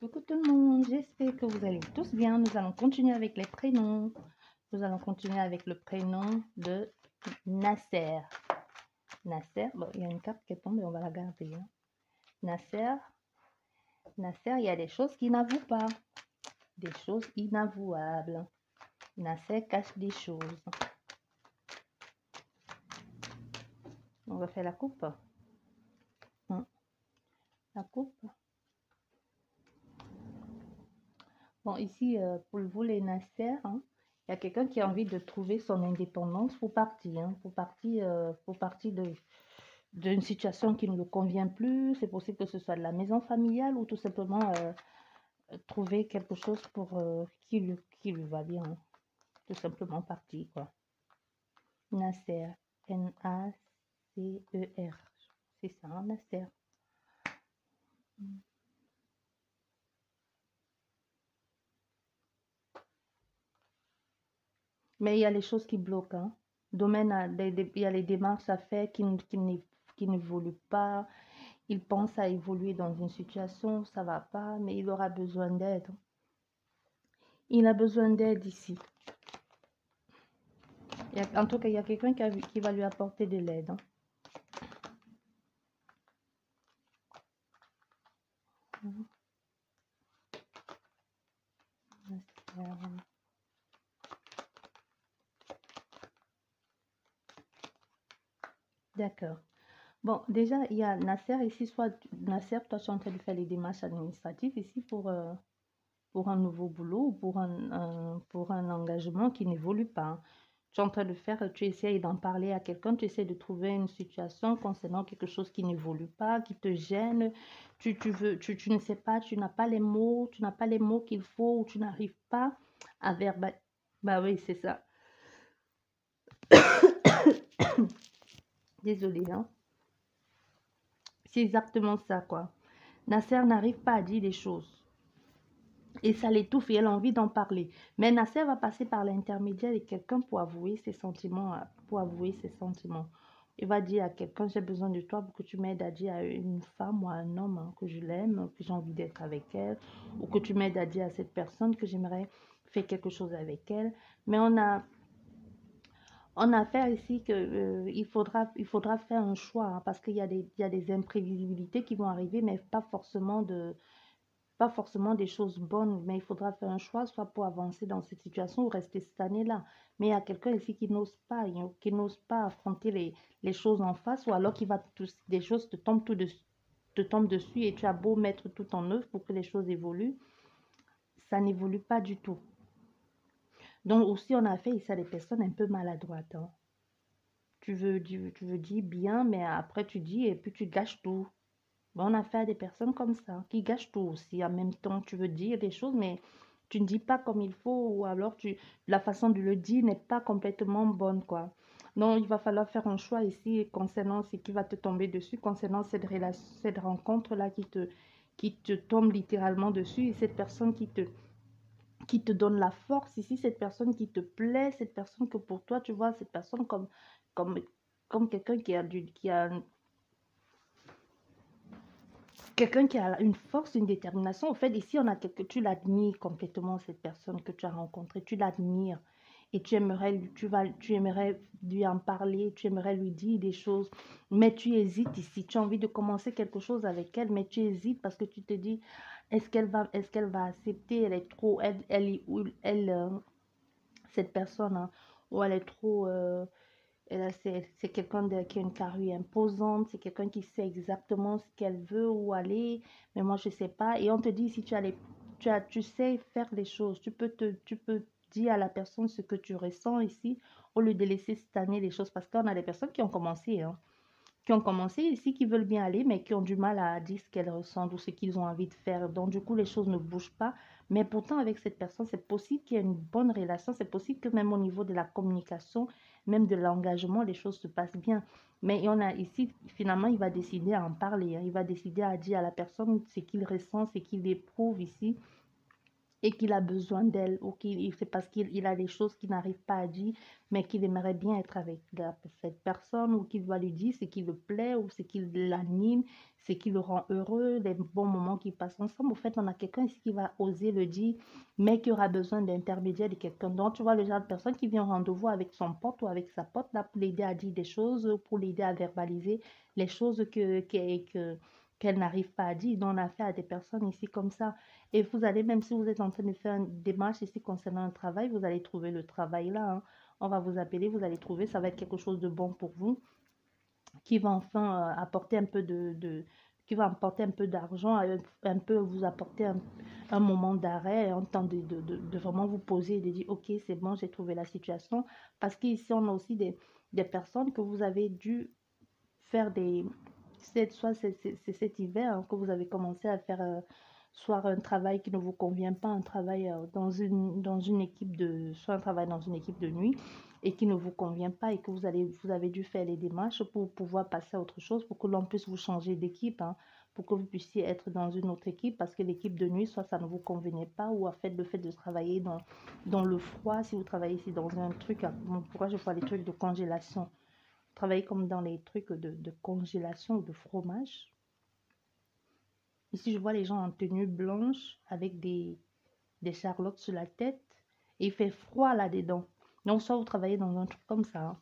Coucou tout le monde, j'espère que vous allez tous bien. Nous allons continuer avec les prénoms. Nous allons continuer avec le prénom de Nasser. Nasser, bon, il y a une carte qui est tombée, on va la garder. Hein. Nasser, il y a des choses qui n'avouent pas. Des choses inavouables. Nasser cache des choses. On va faire la coupe. La coupe. Bon, ici, pour vous les Nasser, hein, il y a quelqu'un qui a envie de trouver son indépendance pour partir. Hein, pour partir d'une situation qui ne le convient plus. C'est possible que ce soit de la maison familiale ou tout simplement trouver quelque chose pour qui lui va bien. Hein. Tout simplement partir, quoi. Nasser. N-A-C-E-R. C'est ça, hein, Nasser. Mais il y a les choses qui bloquent. Hein. Il y a les démarches à faire qui n'évoluent pas. Il pense à évoluer dans une situation, ça ne va pas, mais il aura besoin d'aide. Il a besoin d'aide ici. En tout cas, il y a quelqu'un qui va lui apporter de l'aide. Hein. D'accord. Bon, déjà, il y a Nasser ici, soit Nasser, toi, tu es en train de faire les démarches administratives ici pour un nouveau boulot ou pour un engagement qui n'évolue pas. Hein. Tu es en train de faire, tu essayes d'en parler à quelqu'un, tu essaies de trouver une situation concernant quelque chose qui n'évolue pas, qui te gêne, tu ne sais pas, tu n'as pas les mots, qu'il faut ou tu n'arrives pas à verbaliser. Bah oui, c'est ça. Désolée, hein. C'est exactement ça, quoi. Nasser n'arrive pas à dire des choses. Et ça l'étouffe et elle a envie d'en parler. Mais Nasser va passer par l'intermédiaire de quelqu'un pour avouer ses sentiments. Il va dire à quelqu'un, j'ai besoin de toi pour que tu m'aides à dire à une femme ou à un homme hein, que je l'aime, que j'ai envie d'être avec elle. Ou que tu m'aides à dire à cette personne que j'aimerais faire quelque chose avec elle. Mais on a affaire ici que il faudra faire un choix hein, parce qu'il y a des imprévisibilités qui vont arriver, mais pas forcément des choses bonnes, mais il faudra faire un choix, soit pour avancer dans cette situation ou rester cette année-là. Mais il y a quelqu'un ici qui n'ose pas, affronter les choses en face, ou alors des choses te tombent dessus et tu as beau mettre tout en œuvre pour que les choses évoluent, ça n'évolue pas du tout. Donc aussi, on a fait ici à des personnes un peu maladroites. Hein. Tu veux dire bien, mais après tu dis et puis tu gâches tout. Bon, on a affaire à des personnes comme ça, qui gâchent tout aussi. En même temps, tu veux dire des choses, mais tu ne dis pas comme il faut, ou alors la façon de le dire n'est pas complètement bonne, quoi. Donc, il va falloir faire un choix ici concernant ce qui va te tomber dessus, concernant cette rencontre-là qui te tombe littéralement dessus, et cette personne qui te donne la force ici, cette personne qui te plaît, cette personne que pour toi, tu vois, cette personne comme, comme quelqu'un qui a une force, une détermination. Au fait, ici, tu l'admires complètement, cette personne que tu as rencontrée. Tu l'admires. Et tu aimerais lui en parler, tu aimerais lui dire des choses. Mais tu hésites ici. Tu as envie de commencer quelque chose avec elle, mais tu hésites parce que tu te dis, est-ce qu'elle va accepter? Elle est trop, cette personne, hein, ou elle est trop... c'est quelqu'un qui a une carrure imposante, c'est quelqu'un qui sait exactement ce qu'elle veut, où aller, mais moi je ne sais pas. Et on te dit, si tu sais faire les choses, tu peux dire à la personne ce que tu ressens ici, au lieu de laisser cette année les choses, parce qu'on a des personnes qui ont commencé, hein, ici, qui veulent bien aller, mais qui ont du mal à dire ce qu'elles ressentent ou ce qu'ils ont envie de faire. Donc, du coup, les choses ne bougent pas. Mais pourtant, avec cette personne, c'est possible qu'il y ait une bonne relation. C'est possible que même au niveau de la communication, même de l'engagement, les choses se passent bien. Mais on a ici, finalement, il va décider à en parler. Hein. Il va décider à dire à la personne ce qu'il ressent, ce qu'il éprouve ici. et qu'il a besoin d'elle ou c'est parce qu'il a des choses qu'il n'arrive pas à dire, mais qu'il aimerait bien être avec cette personne ou qu'il va lui dire ce qui le plaît ou ce qui l'anime, ce qui le rend heureux, les bons moments qu'ils passent ensemble. En fait, on a quelqu'un ici qui va oser le dire, mais qui aura besoin d'intermédiaire de quelqu'un. Donc, tu vois le genre de personne qui vient au rendez-vous avec son pote ou avec sa pote là, pour l'aider à dire des choses, pour l'aider à verbaliser les choses qu'elle n'arrive pas à dire. Donc, on a affaire à des personnes ici comme ça. Et vous allez, même si vous êtes en train de faire une démarche ici concernant un travail, vous allez trouver le travail là, hein. On va vous appeler, vous allez trouver, ça va être quelque chose de bon pour vous, qui va enfin apporter un peu qui va apporter un peu d'argent, un peu vous apporter un moment d'arrêt, un temps de vraiment vous poser et de dire, ok, c'est bon, j'ai trouvé la situation. Parce qu'ici, on a aussi des personnes que vous avez dû faire soit c'est cet hiver hein, que vous avez commencé à faire soit un travail qui ne vous convient pas, un travail dans une équipe soit un travail dans une équipe de nuit et qui ne vous convient pas et que vous avez dû faire les démarches pour pouvoir passer à autre chose, pour que l'on puisse vous changer d'équipe, hein, pour que vous puissiez être dans une autre équipe parce que l'équipe de nuit, soit ça ne vous convenait pas ou en fait le fait de travailler dans le froid, si vous travaillez ici dans un truc, pourquoi je vois les trucs de congélation, travailler comme dans les trucs de congélation ou de fromage. Ici, je vois les gens en tenue blanche avec des charlottes sur la tête et il fait froid là-dedans. Donc, soit vous travaillez dans un truc comme ça hein,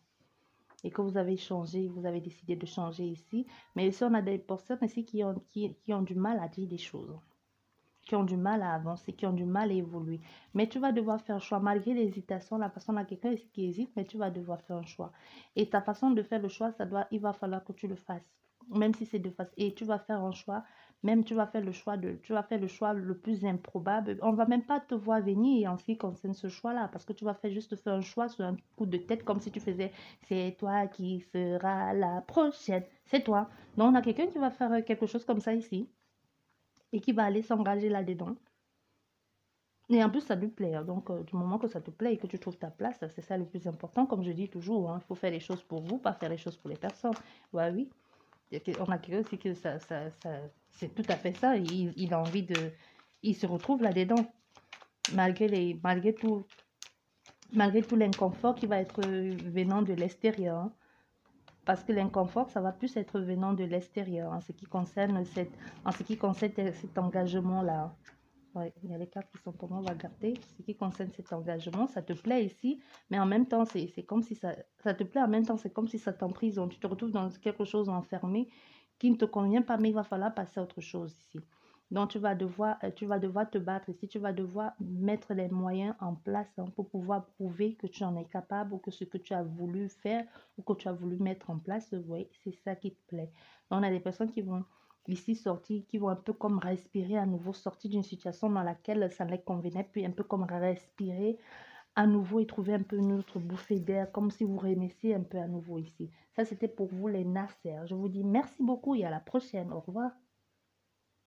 et que vous avez changé, vous avez décidé de changer ici. Mais ici, on a des personnes ici qui ont du mal à dire des choses, qui ont du mal à avancer, qui ont du mal à évoluer. Mais tu vas devoir faire un choix. Malgré l'hésitation, la personne a quelqu'un ici qui hésite, mais tu vas devoir faire un choix. Et ta façon de faire le choix, il va falloir que tu le fasses. Même si c'est de face. Et tu vas faire un choix, même tu vas faire le choix le plus improbable. On ne va même pas te voir venir en ce qui concerne ce choix-là, parce que tu vas faire juste faire un choix sur un coup de tête, comme si tu faisais, c'est toi qui sera la prochaine. C'est toi. Donc, on a quelqu'un qui va faire quelque chose comme ça ici et qui va aller s'engager là-dedans. Et en plus, ça lui plaît. Hein. Donc, du moment que ça te plaît et que tu trouves ta place, c'est ça le plus important. Comme je dis toujours, hein, il faut faire les choses pour vous, pas faire les choses pour les personnes. Ouais, oui. On a quelqu'un aussi que c'est tout à fait ça. Il a envie de... Il se retrouve là-dedans. Malgré tout l'inconfort qui va être venant de l'extérieur. Hein. Parce que l'inconfort, ça va plus être venant de l'extérieur en ce qui concerne cet engagement-là. Ouais, il y a les cartes qui sont pour moi, on va garder. Ce qui concerne cet engagement, ça te plaît ici, mais en même temps, c'est comme si ça te plaît, en même temps, c'est comme si ça t'emprisonne. Tu te retrouves dans quelque chose enfermé qui ne te convient pas, mais il va falloir passer à autre chose ici. Donc, tu vas devoir te battre ici, tu vas devoir mettre les moyens en place hein, pour pouvoir prouver que tu en es capable ou que ce que tu as voulu faire ou que tu as voulu mettre en place, oui, c'est ça qui te plaît. Donc, on a des personnes qui vont ici sortis, qui vont un peu comme respirer à nouveau, sortir d'une situation dans laquelle ça ne les convenait, puis un peu comme respirer à nouveau et trouver un peu une autre bouffée d'air, comme si vous renaissez un peu à nouveau ici. Ça, c'était pour vous les Nasser. Je vous dis merci beaucoup et à la prochaine. Au revoir.